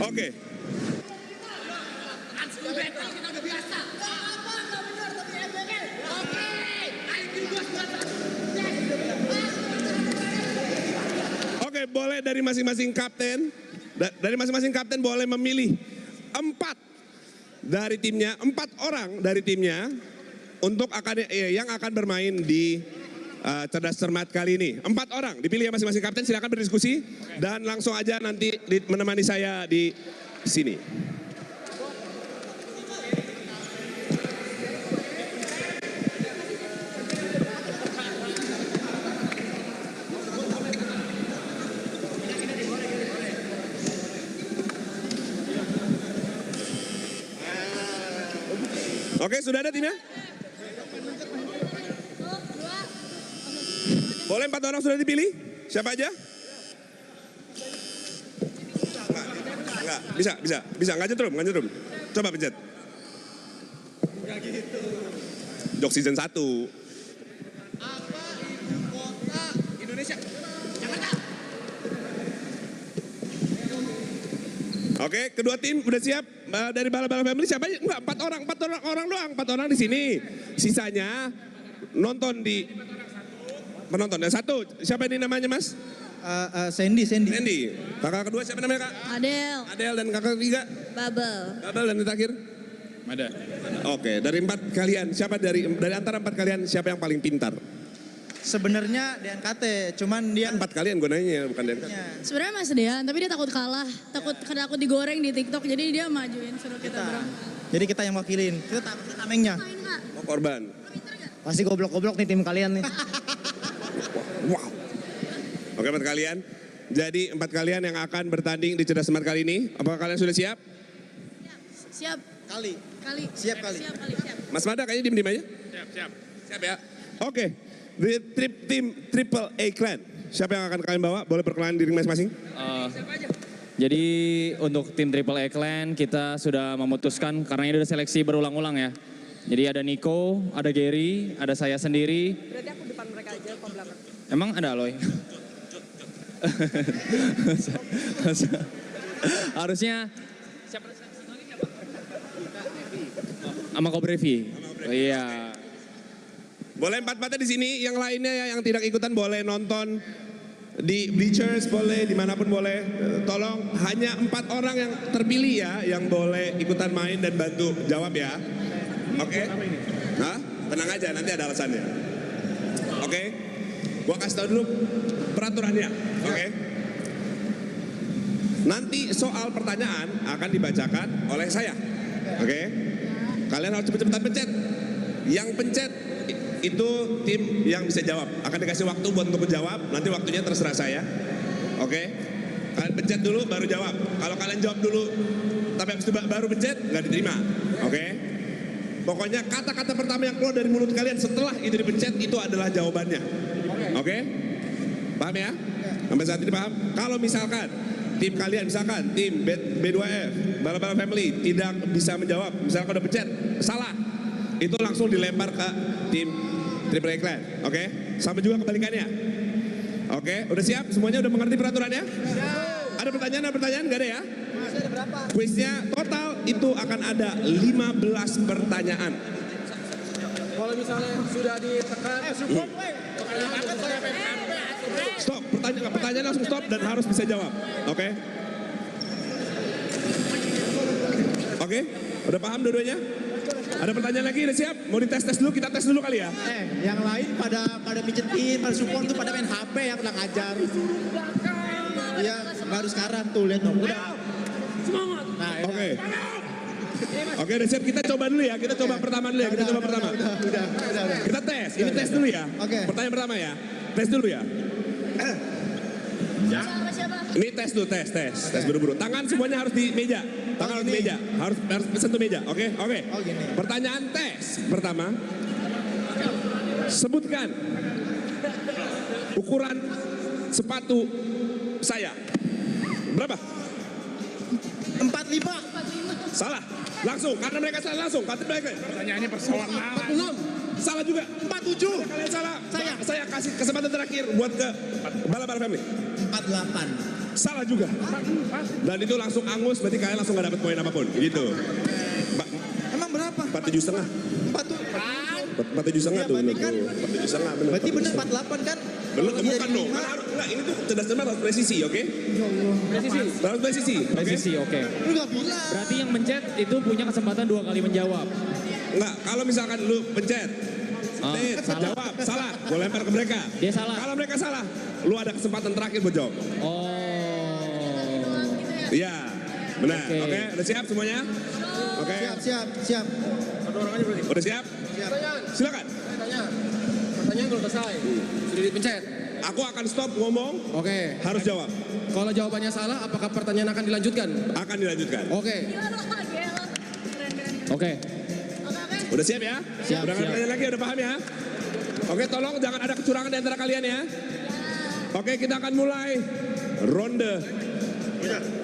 Oke. Oke, boleh dari masing-masing kapten. Dari masing-masing kapten boleh memilih 4 orang dari timnya untuk yang akan bermain di Cerdas Cermat kali ini. 4 orang dipilih ya masing-masing kapten, silakan berdiskusi dan langsung aja nanti menemani saya di sini. Oke, sudah ada timnya? Boleh 4 orang sudah dipilih? Siapa aja? Enggak, bisa, nggak nyetrum. Coba pencet. Jok season 1. Apa ibu kota Indonesia? Jakarta. Oke, kedua tim udah siap dari Bala-Bala Family siapa aja? Enggak, 4 orang doang, 4 orang di sini. Sisanya nonton di penonton. Dan satu, siapa ini namanya Mas? Sandy. Kakak kedua siapa namanya Kak? Adel dan kakak ketiga? Babel dan yang terakhir? Mada. Oke, dari 4 kalian, siapa dari antara 4 kalian siapa yang paling pintar? Sebenarnya DNKT, cuman dia 4 kalian gue nanya, bukan DNKT. Sebenarnya Mas Dean, tapi dia takut kalah, takut digoreng di TikTok, jadi dia majuin suruh kita berangkat. Jadi kita yang wakilin, kita tamengnya. Mau korban. Pasti goblok-goblok nih tim kalian nih. Wow. Oke 4 kalian. Jadi 4 kalian yang akan bertanding di Cerdas Cermat kali ini. Apakah kalian sudah siap? Siap. Siap kali. Mas Mada kayaknya diem aja. Siap ya. Oke. The tim Triple A Clan. Siapa yang akan kalian bawa? Boleh perkenalan diri masing-masing. Jadi untuk tim Triple A Clan kita sudah memutuskan karena ini udah seleksi berulang-ulang ya. Jadi ada Nico, ada Gary, ada saya sendiri. Berarti aku depan mereka aja, apa belakang? Emang ada Aloy? Harusnya siapa? Sama Kobrevi. Oh, iya. Boleh 4-4 di sini. Yang lainnya ya, yang tidak ikutan boleh nonton di bleachers, boleh dimanapun boleh. Tolong hanya 4 orang yang terpilih ya yang boleh ikutan main dan bantu jawab ya. Oke? Hah? Tenang aja, nanti ada alasannya. Oke? Gua kasih tau dulu peraturannya. Oke? Nanti soal pertanyaan akan dibacakan oleh saya. Oke? Kalian harus cepet-cepetan pencet. Yang pencet itu tim yang bisa jawab. Akan dikasih waktu buat untuk menjawab. Nanti waktunya terserah saya. Oke? Kalian pencet dulu baru jawab. Kalau kalian jawab dulu tapi habis itu baru pencet nggak diterima. Oke? Pokoknya kata-kata pertama yang keluar dari mulut kalian setelah itu dipencet itu adalah jawabannya. Oke? Paham ya? Sampai saat ini paham? Kalau misalkan tim kalian, misalkan tim B2F, Bala-Bala Family tidak bisa menjawab, misalkan udah pencet, salah, itu langsung dilempar ke tim Triple A Clan. Oke? Sama juga kebalikannya. Oke? Udah siap? Semuanya udah mengerti peraturannya? Ada pertanyaan? Gak ada ya? Masih ada berapa? Kuisnya total itu akan ada 15 pertanyaan. Kalau misalnya sudah ditekan, support Stop, pertanyaan langsung stop dan harus bisa jawab. Oke? Oke? Udah paham dua-duanya? Ada pertanyaan lagi? Udah siap? Mau dites-tes dulu? Kita tes dulu kali ya? Yang lain pada pijetin, pada support tuh pada main HP yang udah ngajar. Iya, baru sekarang tuh lihat dong. Udah. Nah, Oke. Oke, udah siap. Kita coba dulu ya. Kita coba pertama dulu ya. Kita coba pertama. Udah. Kita tes. Ini tes dulu ya. Oke. Pertanyaan pertama ya. Tes dulu ya. Ini tes dulu, tes buru-buru. Tangan semuanya harus di meja. Tangan harus di meja. Harus sentuh meja. Oke. Oh, gini. Pertanyaan tes pertama. Sebutkan ukuran sepatu saya. Berapa? 45. Salah. Langsung, karena mereka salah langsung. Pertanyaannya persoalan. 46. Salah juga. 47. Kalian salah. Saya kasih kesempatan terakhir buat ke Bala-Bala Family. 48. Salah juga. Dan itu langsung angus, berarti kalian langsung gak dapat poin apapun. Gitu. Emang berapa? 47,5. 4 tuh. 47,5 tuh. Berarti kan- 47,5 bener. Berarti bener 48 kan? Belum, Iya, bukan dong. lima. Enggak, ini tuh cerdas-cerdas harus presisi, oke? Harus presisi, oke? Presisi, oke. Lu gak bilang. Berarti yang mencet itu punya kesempatan 2 kali menjawab. Enggak, kalau misalkan lu pencet, tit, salah. jawab, salah, gue lempar ke mereka. Dia salah. Kalau mereka salah, lu ada kesempatan terakhir buat jawab. Oh. Iya, benar. Oke. Oke, udah siap semuanya? Oke, Siap. udah siap? Silakan. Pertanyaan belum selesai. Sudah dipencet. Aku akan stop ngomong, Oke. harus jawab. Kalau jawabannya salah, apakah pertanyaan akan dilanjutkan? Akan dilanjutkan. Oke. Oke. Udah siap ya? Siap, Udah nggak siap. tanya lagi, udah paham ya? Oke, tolong jangan ada kecurangan di antara kalian ya. Oke, kita akan mulai ronde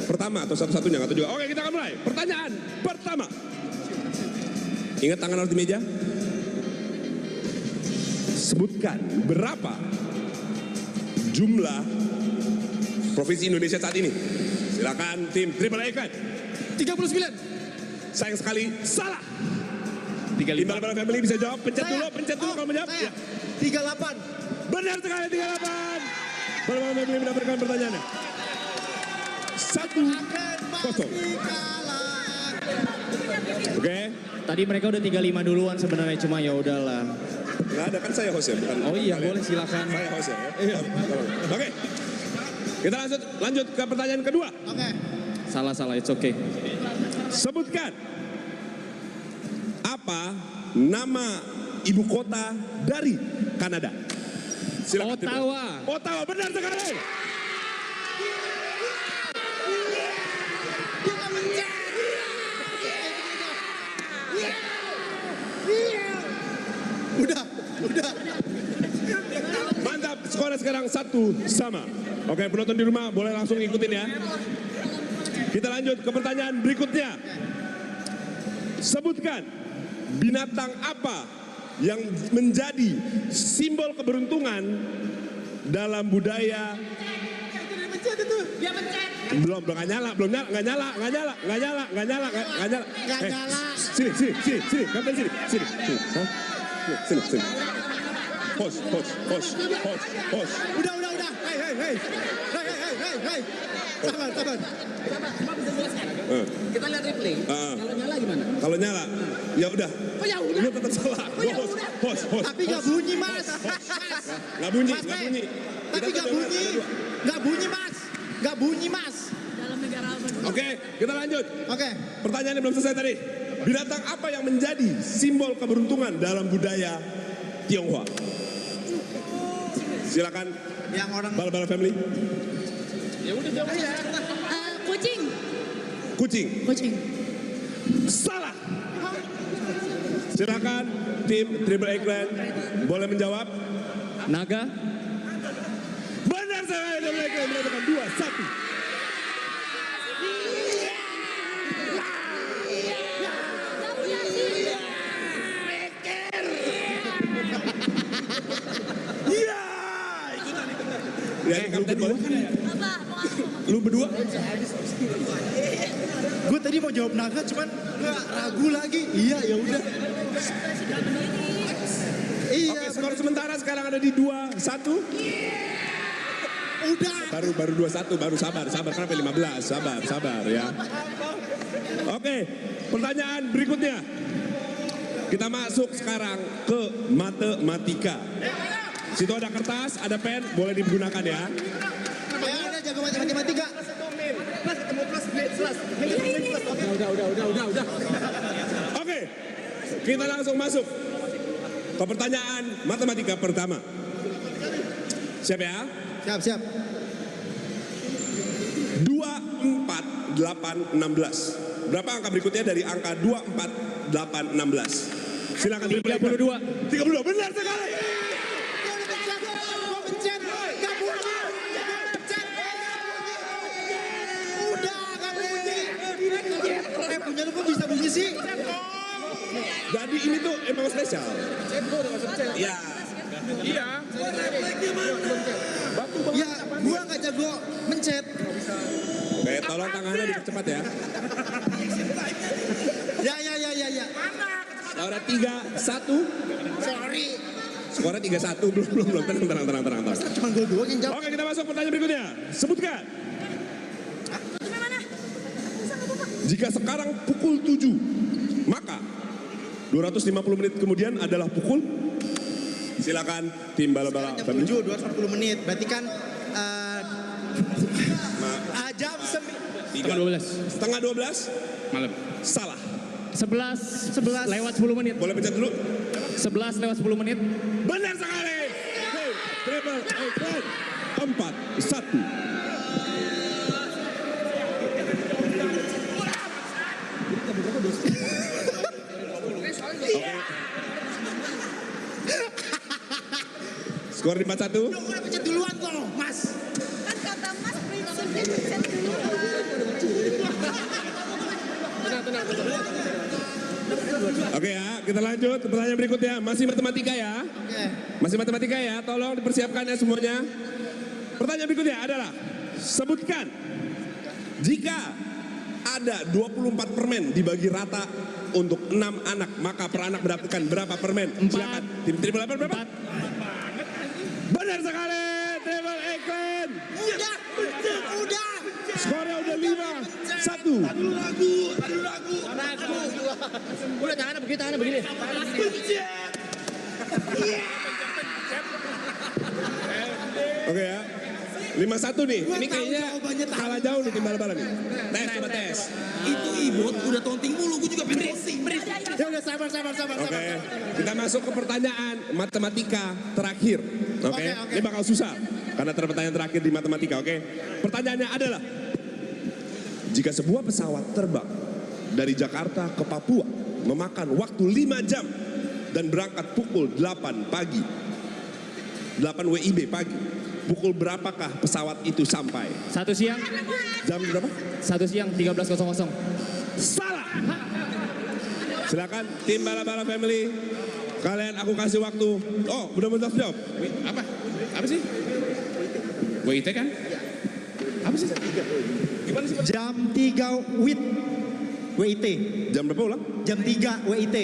pertama atau satu-satunya nggak tahu juga. Oke, kita akan mulai. Pertanyaan pertama. Ingat tangan harus di meja. Sebutkan berapa jumlah provinsi Indonesia saat ini. Silakan tim Triple A Clan. 39. Sayang sekali salah. 35. Tim Bala Family bisa jawab. Pencet dulu kalau menjawab. Saya. Ya. 38. Benar sekali 38. Bala Family mendapatkan pertanyaannya. 1-0. Oke. Tadi mereka udah 35 duluan sebenarnya, cuma ya udahlah. Nggak ada kan saya host ya, bukan? Oh iya, kalian. boleh silakan. Saya host ya. Iya. Oke. Kita lanjut ke pertanyaan kedua. Oke. Salah, it's okay. Sebutkan apa nama ibu kota dari Kanada? Silakan. Tim. Ottawa. Ottawa, benar sekali. Udah. Mantap, skornya sekarang 1-1. Oke, penonton di rumah boleh langsung ikutin ya. Kita lanjut ke pertanyaan berikutnya. Sebutkan binatang apa yang menjadi simbol keberuntungan dalam budaya. Belum nggak nyala. Sini, kapten sini. Hah? Sini. Host. Udah. Hei. Sabar. Kita lihat replay. Kalau nyala gimana? Kalau nyala, ya udah. Oh ya udah. Lu tetap salah. Host. Tapi gak bunyi, Mas. Nggak bunyi. Tapi Kita gak tuh bunyi. dua. Gak bunyi, Mas. Dalam negara apa? Oke, kita lanjut. Oke. Pertanyaannya belum selesai tadi. Binatang apa yang menjadi simbol keberuntungan dalam budaya Tionghoa? Silakan Yang orang Bala Family. Kucing. Salah. Silakan tim Triple A Clan boleh menjawab. Naga. Benar sekali, Triple A Clan mendapatkan 2-1. Iya. Ya, lu berdua. Lu berdua. gue tadi mau jawab naga cuman gue ragu lagi. Iya, ya udah. Iya. Oke, skor sementara sekarang ada di 2-1. Udah. Baru 2-1, baru sabar. Kenapa 15? Sabar ya. Oke, pertanyaan berikutnya. Kita masuk sekarang ke matematika. Situ ada kertas, ada pen, boleh digunakan ya. Ya udah jago matematika. Udah. Oke, kita langsung masuk ke pertanyaan matematika pertama. Siap ya? Siap. 2, 4, 8, 16. Berapa angka berikutnya dari angka 2, 4, 8, 16? Silakan. 32. 32, benar sekali. Punya lu kok bisa bunyi sih? Jadi ini tuh emang spesial. Iya. Ya, Gua nggak jago mencet. Oke, tolong tangannya dipercepat ya. Ya. Laura 3-1. Sorry. Skornya 3-1. Belum. Tenang. Cuma gol doang yang jawab. Oke, kita masuk pertanyaan berikutnya. Sebutkan. Jika sekarang pukul 7, maka 250 menit kemudian adalah pukul. Silakan tim bala-bala. Jam 7, 240 menit. Berarti kan jam Setengah 12. Malam. Salah. 11 lewat 10 menit. Boleh pencet dulu. 11 lewat 10 menit. Benar sekali. Triple X 4-1. Skor di 4-1. Udah pencet duluan kok, Mas. Kan kata Mas prinsipnya pencet dulu. Tenang. Oke ya, kita lanjut ke pertanyaan berikutnya. Masih matematika ya. Oke. Masih matematika ya, tolong dipersiapkan ya semuanya. Pertanyaan berikutnya adalah, sebutkan jika ada 24 permen dibagi rata untuk 6 anak, maka per anak mendapatkan berapa permen? Silakan, tim Triple X berapa? 4. Benar sekali, Triple X. Udah. Skornya udah 5-1. Udah tangannya begini. Oke ya, 5-1 nih. Gua Ini tahu kayaknya jawabannya tahu. kalah jauh nih tim bala-bala nih. Coba tes. Itu Ibot udah taunting mulu, gue juga pengen posting. Ya udah sabar. Oke, kita masuk ke pertanyaan matematika terakhir. Oke, Oke. ini bakal susah karena pertanyaan terakhir di matematika. Oke, pertanyaannya adalah, jika sebuah pesawat terbang dari Jakarta ke Papua memakan waktu 5 jam dan berangkat pukul 8 pagi, 8 WIB pagi, pukul berapakah pesawat itu sampai? 1 siang. Jam berapa? 1 siang 13.00. Salah. Silakan tim bala-bala family. Kalian aku kasih waktu. Oh, udah mau jawab. Apa? Apa sih? WIT kan? Apa sih? Gimana sih? Jam 3 WIT. Jam berapa ulang? Jam 3 WIT.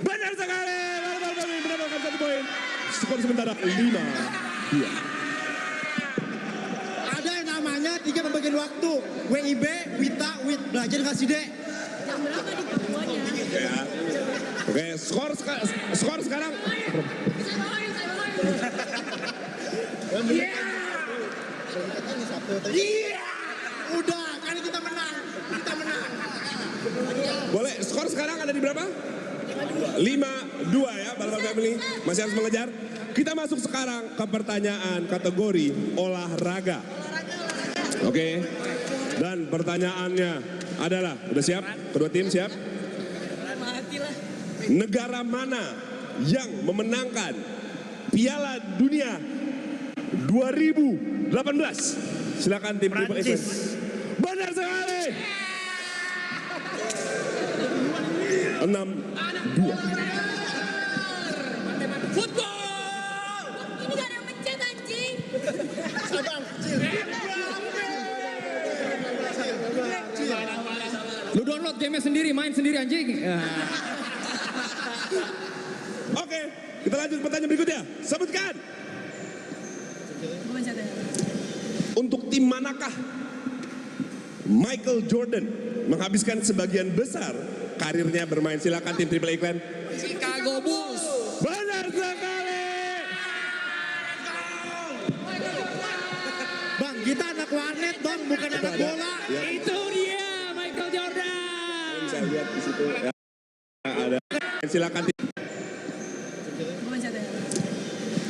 Benar sekali. Bala-bala family mendapatkan 1 poin. Skor sementara 5-2. Ada yang namanya 3 pembagian waktu. WIB, WITA, WIT. Belajar kasih dek. Jam berapa di Papuanya? Oke ya. Oke, skor sekarang. Udah, kali kita menang. Boleh, skor sekarang ada di berapa? 5-2 ya, bala-bala family. Masih harus mengejar. Kita masuk sekarang ke pertanyaan kategori olahraga. Oke. Dan pertanyaannya adalah, udah siap? Kedua tim siap? Negara mana yang memenangkan Piala Dunia 2018? Silakan tim Triple X. Benar sekali. 6-2. Football! Ini gak ada yang mencet anjing. Lu download game sendiri, main sendiri anjing. Oke, kita lanjut pertanyaan berikutnya. Sebutkan. Untuk tim manakah Michael Jordan menghabiskan sebagian besar karirnya bermain? Silakan tim Triple X. Chicago Bulls. Benar sekali. Bang, kita anak warnet bang, bukan anak bola. Ya, Itu dia Michael Jordan. bisa lihat di situ. Ya, ada. Silakan tim.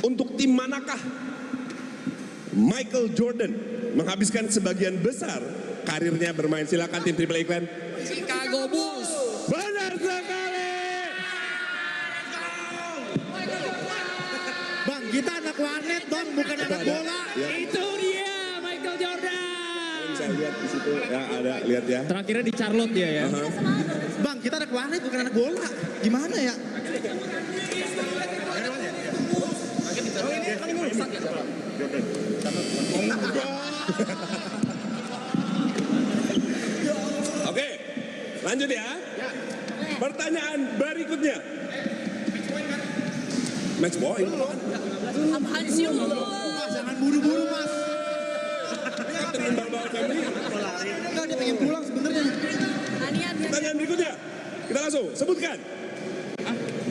Untuk tim manakah Michael Jordan menghabiskan sebagian besar karirnya bermain? Silakan tim Triple X. Chicago Bulls. Benar sekali. Bang, kita anak warnet bang, bukan anak bola. Ya, Itu dia Michael Jordan. bisa lihat di situ. Ya, ada, lihat ya. Terakhirnya di Charlotte dia ya. Bang, kita anak warnet bukan anak bola. Gimana ya? Oke, lanjut ya. Pertanyaan berikutnya. Match point. Apaan sih lu? Mas, jangan buru-buru mas. Captain Balbal Family. Enggak, dia pengen pulang sebenarnya. Anian. Pertanyaan berikutnya. Kita langsung sebutkan.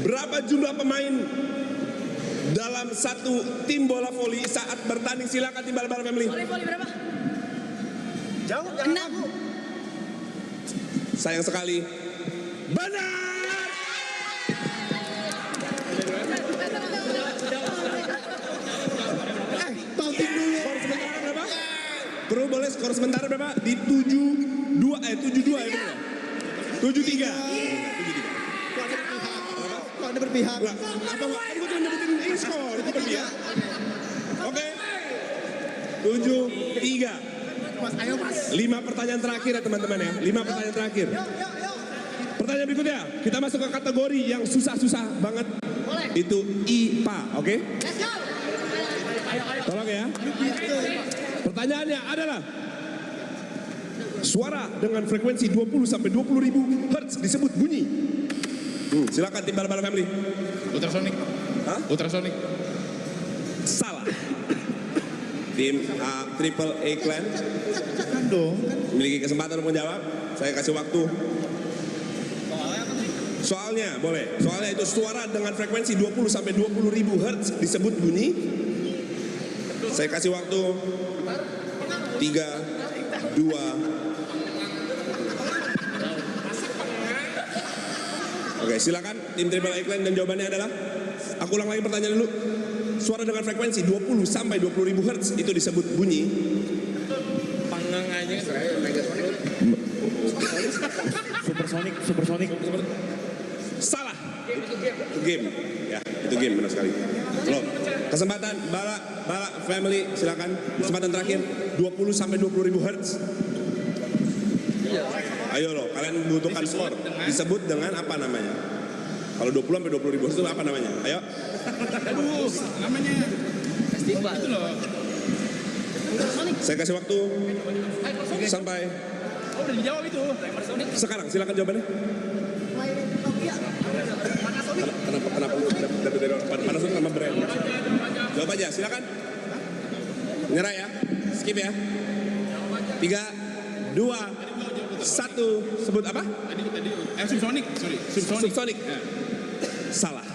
Berapa jumlah pemain dalam satu tim bola voli saat bertanding? Silakan tim Balbal Family. Voli berapa? Jauh, 6. Sayang sekali. Benar. Taunting dulu. Skor sementara berapa? Perlu boleh skor sementara berapa? Di 7-2 ya benar. 7-3. Kok ada berpihak? Lah, apa kan gue cuma nyebutin ini skor itu kan dia. Oke. 7-3. Mas, ayo mas. 5 pertanyaan terakhir ya teman-teman ya. 5 pertanyaan terakhir. Pertanyaan berikutnya, kita masuk ke kategori yang susah-susah banget. Itu IPA, oke? Tolong ya. Pertanyaannya adalah suara dengan frekuensi 20 sampai 20 ribu hertz disebut bunyi. Silakan tim Balbal Family. Ultrasonic. Hah? Ultrasonic. Salah. Tim Triple A Clan Kan dong. memiliki kesempatan untuk menjawab. Saya kasih waktu. Soalnya boleh. Soalnya itu suara dengan frekuensi 20 sampai 20 ribu hertz disebut bunyi. Saya kasih waktu 3, 2. Oke, silakan tim Triple A Clan dan jawabannya adalah, aku ulang lagi pertanyaan dulu. Suara dengan frekuensi 20 sampai 20 ribu hertz itu disebut bunyi. Panggang aja. Supersonic. Salah. Itu game. Ya, itu game benar sekali. Loh, kesempatan Bala Family silakan. Kesempatan terakhir 20 sampai 20 ribu hertz. Ayo loh, kalian membutuhkan skor. Disebut dengan apa namanya? Kalau 20 sampai 20 ribu hertz itu apa namanya? Ayo. Aduh, namanya festival itu loh. Saya kasih waktu sampai Oh, udah dijawab itu. sekarang. Silakan jawabannya. Kenapa Panasonic nama brand? Jawab aja, silakan. Menyerah ya, skip ya. 3, 2, 1. Sebut apa? Subsonic, sorry. Subsonic. Subsonic. Salah.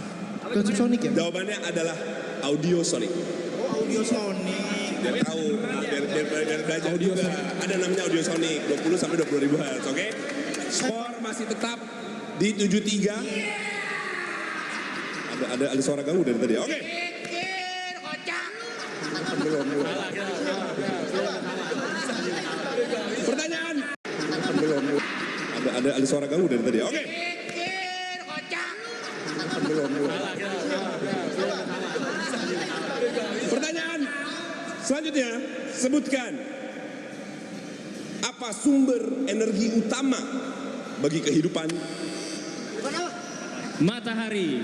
Bukan Supersonic ya? Jawabannya adalah audio sonic. Oh, audio Sony. Biar tahu, biar belajar juga. Ada namanya audio sonic, 20 sampai 20 ribu hertz, oke? Skor masih tetap di 7-3. Ada suara ganggu dari tadi. Oke. Belum. Pertanyaan. Belum. Ada suara ganggu dari tadi. Oke. Belum. Pertanyaan selanjutnya, sebutkan apa sumber energi utama bagi kehidupan? Matahari.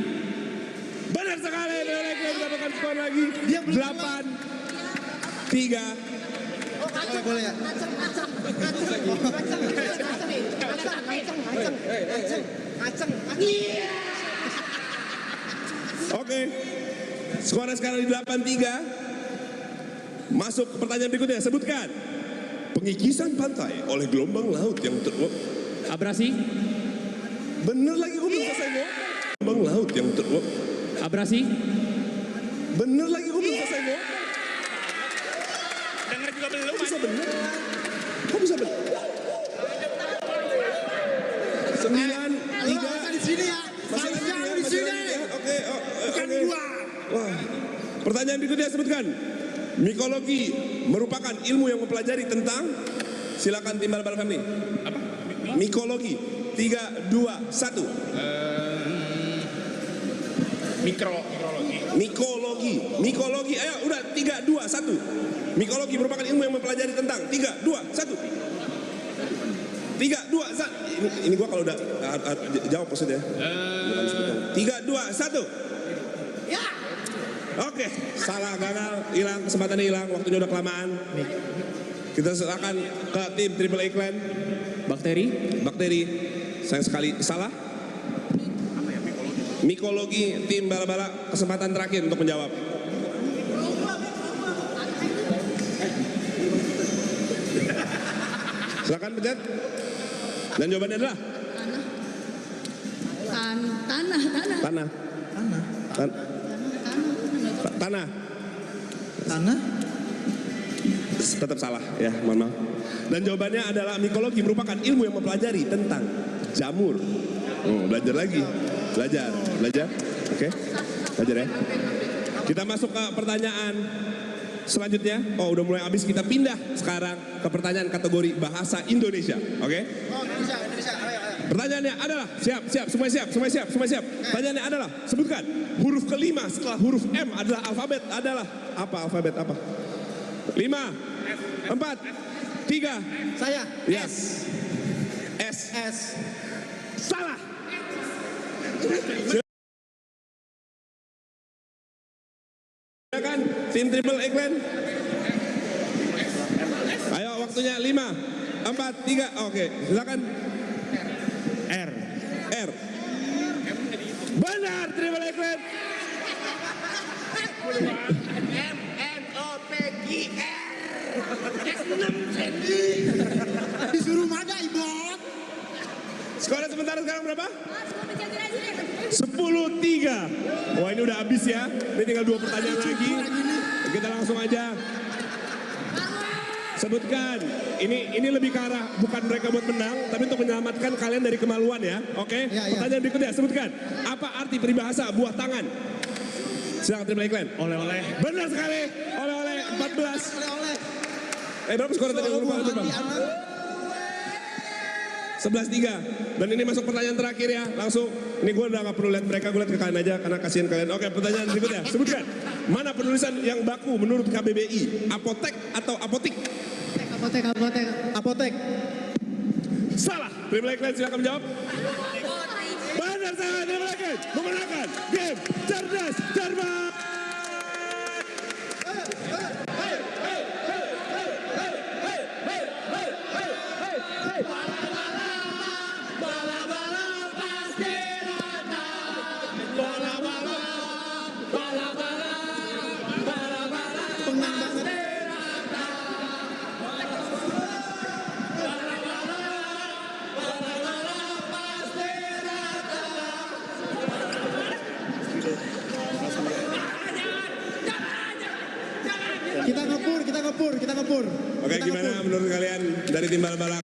Benar sekali, mendapatkan skor lagi. Dia belum 8, 3. Boleh ya? Oke. Skornya sekarang di 8-3. Masuk ke pertanyaan berikutnya. Sebutkan pengikisan pantai oleh gelombang laut yang Abrasi. bener lagi, gue belum selesai ngomong. Gelombang laut yang Abrasi. bener lagi, gue belum selesai ngomong. Dengar juga belum. Kok bisa bener? Kok bisa bener? 9, 3. Di sini ya. Masih lagi ya, di masih sini. lagi ya. Oke, Bukan oke. gua. Wah. Pertanyaan berikutnya sebutkan. Mikologi merupakan ilmu yang mempelajari tentang, silakan tim Balbal Family. Apa? Mikologi. 3, 2, 1. Mikrologi. Mikologi. Ayo, udah 3, 2, 1. Mikologi merupakan ilmu yang mempelajari tentang 3, 2, 1. 3, 2, 1. Ini gua kalau udah jawab maksudnya. Bukan sebutkan. 3, 2, 1. Oke, salah, gagal, hilang, kesempatannya hilang, waktunya udah kelamaan. Kita serahkan ke tim Triple A Clan. Bakteri, sayang sekali salah. Mikologi, tim bala-bala, kesempatan terakhir untuk menjawab. Silakan pencet. Dan jawabannya adalah Tanah. tanah. Tanah. Tanah? Tetap salah ya, mohon maaf. Dan jawabannya adalah mikologi merupakan ilmu yang mempelajari tentang jamur. Oh, belajar lagi. Belajar. Oke. Belajar ya. Kita masuk ke pertanyaan selanjutnya. Oh, udah mulai habis, kita pindah sekarang ke pertanyaan kategori bahasa Indonesia. Oke? Oh, Indonesia. Ayo. Pertanyaannya adalah, siap, semua siap. Pertanyaannya adalah, sebutkan huruf kelima setelah huruf M adalah alfabet adalah apa? Alfabet apa? 5, 4, 3. Saya. Yes. S. Salah. Silakan tim Triple A Clan. Ayo waktunya 5, 4, 3. Oke, silakan. R. Benar, Triple A Clan. Disuruh mana ibot? Skornya sementara sekarang berapa? Semua pencetin aja deh. 10-3. Wah, ini udah habis ya. Ini tinggal 2 pertanyaan lagi. Kita langsung aja. Sebutkan. Ini lebih ke arah bukan mereka buat menang, tapi untuk menyelamatkan kalian dari kemaluan ya. Oke? Ya. Pertanyaan berikutnya, sebutkan. Apa arti peribahasa buah tangan? Silakan Triple A Clan. Oleh-oleh. Benar sekali. Oleh-oleh 14. Oleh. Berapa skor tadi? Lupa. 11-3. Dan ini masuk pertanyaan terakhir ya. Langsung. Ini gue udah gak perlu lihat mereka, gue lihat ke kalian aja karena kasihan kalian. Oke, pertanyaan berikutnya. Sebutkan. Mana penulisan yang baku menurut KBBI? Apotek atau apotik? Apotek. Salah. Triple A Clan silakan menjawab. Benar salah. Triple A Clan memenangkan game cerdas cermat. Kita ngepur. Oke, gimana menurut kalian dari tim bala-bala